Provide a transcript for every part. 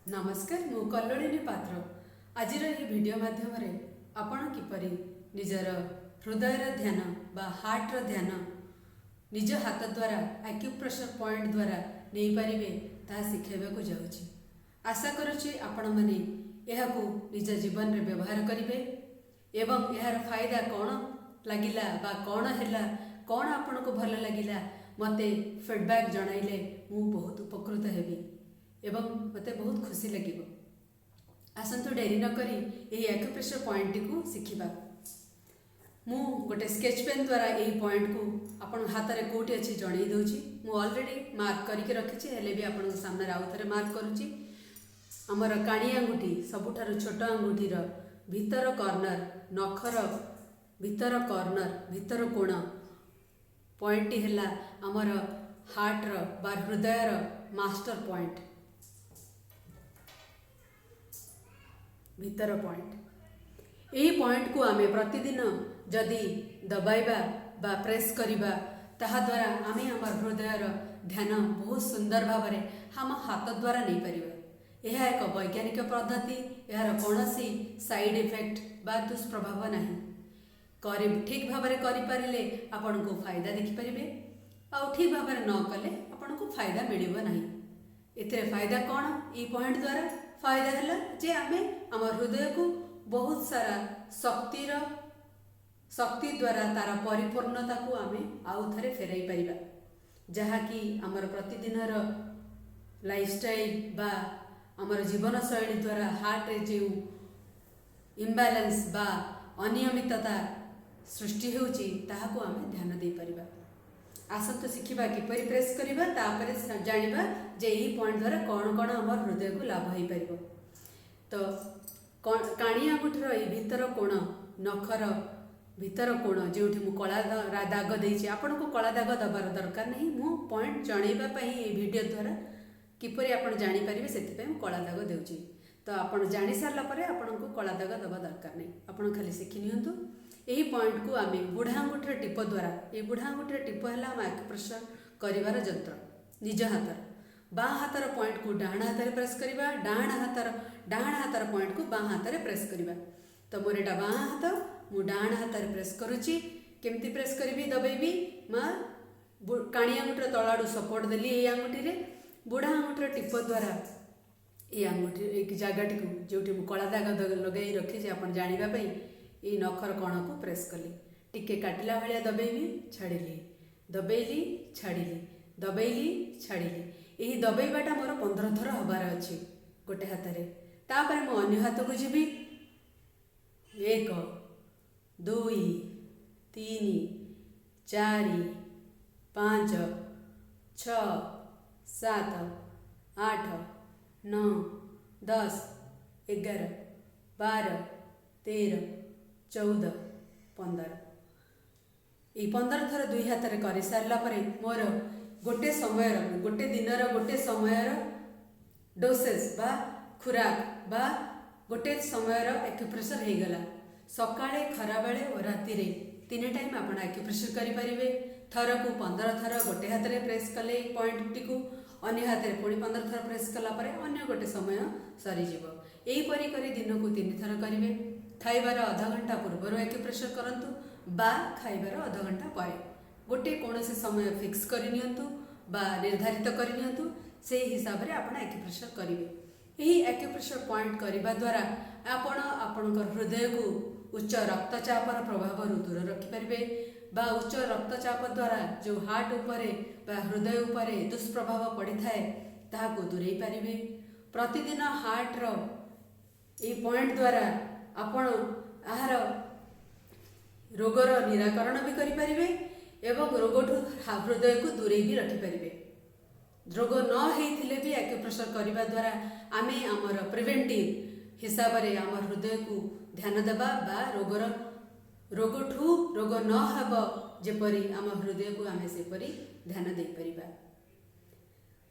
नमस्कार मु कल्लोलिनी पात्र आज वीडियो माध्यम आपण किपरि निजर हृदयर ध्यान बा हार्टर ध्यान निज हाथ द्वारा एक्यूप्रेशर पॉइंट द्वारा नहीं पारिबे ता शिखाइबा जाउछि। आशा करुछि आपण माने एहाकू निज जीवन रे व्यवहार करिवे एवं यार फायदा कौन लगिला बा कौन हैला कौन आपण को भल लगिला मते फीडबैक जणाइले मु बहुत उपकृत हेबी एवं मते बहुत खुशी लगिबो। आसंतु डेरी न करी एही एक्यूप्रेशर पॉइंट को शिखिबा। मु गोटे स्केच पेन द्वारा यही पॉइंट को आपण हाथ रे कोठी अछि जणाई दोछि। मु ऑलरेडी मार्क करके रखिछि हेले भी आपण सामने आउ थरे मार्क करूछि। हमर काणी अंगुठी सबुठार छोट अंगुठीर भीतर कॉर्नर नखर भीतर कॉर्नर भीतर कोण पॉइंट हैला हमर हार्ट रो बा हृदय रो मास्टर पॉइंट भीतर पॉइंट। यही पॉइंट को आमे प्रतिदिन जदि दबाइबा बा प्रेस करिबा ताहा द्वारा आमे हमर हृदय रो ध्यान बहुत सुंदर भाव में हम हाथ द्वारा नहीं पारिबा। यह एक वैज्ञानिक पद्धति यार कौनसी साइड इफेक्ट बा दुष्प्रभाव नहीं करी ठीक भाव में करें आपण को फायदा देखिपारे आ ठीक भाव में न कले आपण को फायदा मिलिबो नहीं। एथिरे फायदा कौन ई पॉइंट द्वारा फायदा है जे आमे आम हृदय को बहुत सारा शक्ति द्वारा तार परिपूर्णता को आमे आउ थरे फेराई परिबा जहाँकि आमर प्रतिदिन लाइफस्टाइल बा आमर जीवन शैली द्वारा हार्ट रे जो इम्बालांस बा अनियमितता सृष्टि होउची ताहाको आमे ध्यान दे परिबा। आसंतु शिखिबा किपरि प्रेस करिबा तापरे जानिबा जे एही पॉइंट द्वारा कौन कौन आमर हृदय को लाभ हो पारिबो। तो काणी अंगुठीर ए भीतर कोण नखर भीतर कोण जोठी मु कला दाग देछि आपण को कला दाग दबार दरकार नहीं। मु पॉइंट जणैबा पई ए वीडियो द्वारा किपरि आपण जानि परिबे सेति पई मु कला दाग देउछि। तो आपण जानि सारला परे आपण को कला दाग दबा दरकार नहीं। आपण खाली शिखि नियंतु। यही पॉइंट को आमे बुढ़ा अंगुठीर टिप द्वारा ये बुढ़ा अंगुठीर टिप है एक्यूप्रेशर करिवार जंत्र निज हाथर बाँ हाथर पॉइंट को डाण हाथ प्रेस करिबा डाण हाथर पॉइंट को बाँ हाथ प्रेस करिबा। तो मोर एटा बाँ हाथ मु डाण हाथ प्रेस करुची केमती प्रेस करी दबेबी माँ काणी अंगुठीर तलाड़ू सपोर्ट देली ये अंगुठी रे बुढ़ा अंगुठीर टिप द्वारा ये अंगुठी एक जगटी को जो कला दाग लगे रखी आप जानापी ये नखर कण को प्रेस कली टिके काटिला भाया दबेली छाड़िली दबेली छाड़िली दबेली छाड़िली यही दबेबाटा मोर 15 थर हबार अच्छी गोटे हाथ में। तापर मो अन्य हाथ को जीवी 1 2 3 4 5 6 7 8 9 10 11 12 13 14 15 ये 15 थर दुई हाथ में कर सारा मोर गोटे समय गोटे दिन गोटे समय डोसेज बा खुराक बा गोटे समय एक्यूप्रेशर हो गला। सकाळे खरा बेले और राति रे 3 टाइम आप एक्यूप्रेशर करें। थर को 15 थर गोटे हाथ में प्रेस कले पॉइंट टी को अन्य हाथ में पुणी 15 थर प्रेस कला अन्य गोटे समय सरीज यहीपरी कर दिन को 3 थर करेंगे। खाइबार आधा घंटा पूर्व एक्यूप्रेशर करंतु बा खाइबार आधा घंटा पर गोटे कौन से समय फिक्स करनियंतु बा निर्धारित करनियंतु से हिसाब रे आपण एक्यूप्रेशर करिवे। यही एक्यूप्रेशर पॉइंट करबा द्वारा आपण आपणकर हृदय को उच्च रक्तचाप प्रभाव दूर रखि परिबे बा उच्च रक्तचाप द्वारा जो हार्ट उपरे बा हृदय उपरे दुष्प्रभाव पड़ी थाए ताहाको दूरेई पारिबे। प्रतिदिन हार्ट रो ए पॉइंट द्वारा आपण आहार रोगर निराकरण भी करें एवं रोगठू हृदय को दूरे भी रखिपारे। रोग न होइथिले भी एक्यूप्रेशर करने द्वारा आमे आमर प्रिवेंटिव हिसाब रे आम हृदय को ध्यान देबा बा रोगठू रोग न हब जेपरी आम हृदय को आमे सेपरी ध्यान दे परिबा।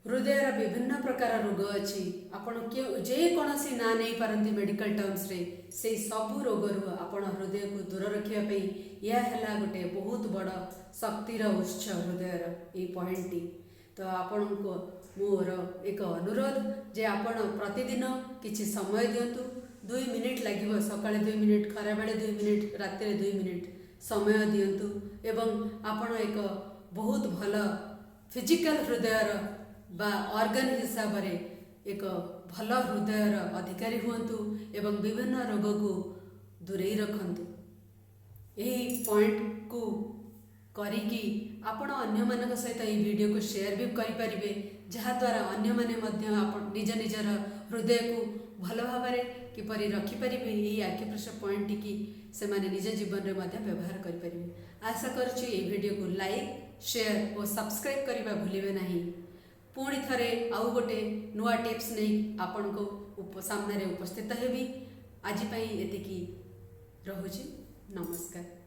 हृदय विभिन्न प्रकार रोग अच्छी आपण जेकोसी ना नहीं पारती मेडिकल टर्म्स रे से सबू रोग आपण हृदय को दूर रखापी यह है गोटे बहुत बड़ शक्तिर उत्स हृदय ये पॉइंट टी। तो आपण को मोर एक अनुरोध जे आपण प्रतिदिन किछि समय दियंतु 2 मिनिट लगिव सकाळे 2 मिनिट खराबेले 2 मिनिट रातिरे 2 मिनिट समय दियंतु एवं आपण एक बहुत भल फिजिकल हृदयर बा ऑर्गन हिसाब रे एक भल हृदयर अधिकारी हुंतु एवं विभिन्न रोग को दूरेई रखंतु। यही पॉइंट को करिकी आपण अन्य मानक सहित ये वीडियो को शेयर भी करि परिबे जहा द्वारा अन्य माने मध्य आपण निज निजर हृदय को भल भाव किपरि रखि परिबे यही आक्युप्रेशर पॉइंट की से माने निज जीवन रे मध्य व्यवहार करि परिबे। आशा करछि ये वीडियो को लाइक शेयर और सब्सक्राइब करबा भूलिबे नहीं। पुणी थरे आउ गोटे नुआ टिप्स नहीं आपण को सामने उपस्थित हेबी। आज पई एतिकी रहुछि। नमस्कार।